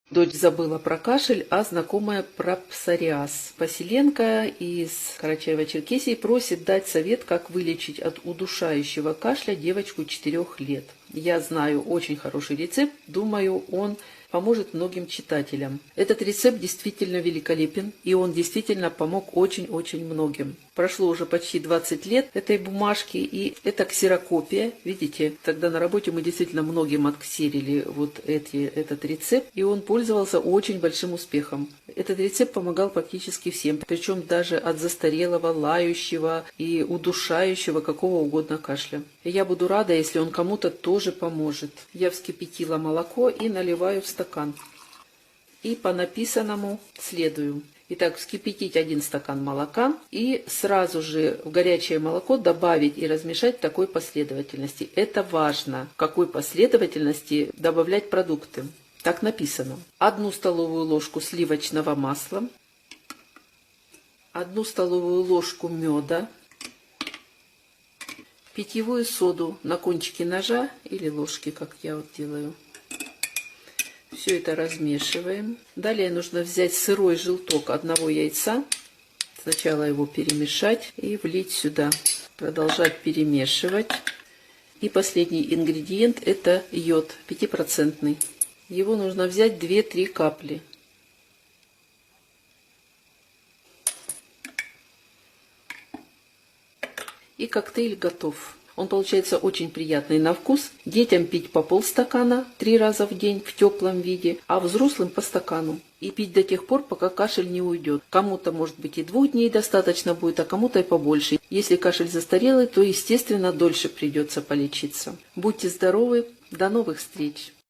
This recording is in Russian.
Дочь забыла про кашель, а знакомая про псориаз. Поселенка из Карачаево-Черкесии просит дать совет, как вылечить от удушающего кашля девочку 4 лет. Я знаю очень хороший рецепт, думаю, он поможет многим читателям. Этот рецепт действительно великолепен, и он действительно помог очень-очень многим. Прошло уже почти 20 лет этой бумажки, и это ксерокопия. Видите, тогда на работе мы действительно многим отксерили этот рецепт, и он пользовался очень большим успехом. Этот рецепт помогал практически всем, причем даже от застарелого, лающего и удушающего какого угодно кашля. И я буду рада, если он кому-то тоже поможет. Я вскипятила молоко и наливаю в стакан. И по написанному следую. Итак, вскипятить 1 стакан молока и сразу же в горячее молоко добавить и размешать в такой последовательности. Это важно, в какой последовательности добавлять продукты. Так написано. 1 столовую ложку сливочного масла, 1 столовую ложку меда, питьевую соду на кончике ножа или ложки, как я вот делаю. Все это размешиваем. Далее нужно взять сырой желток 1 яйца. Сначала его перемешать и влить сюда. Продолжать перемешивать. И последний ингредиент — это йод 5%. Его нужно взять 2-3 капли. И коктейль готов. Он получается очень приятный на вкус. Детям пить по полстакана 3 раза в день в теплом виде, а взрослым по стакану. И пить до тех пор, пока кашель не уйдет. Кому-то, может быть, и 2 дней достаточно будет, а кому-то и побольше. Если кашель застарелый, то, естественно, дольше придется полечиться. Будьте здоровы, до новых встреч!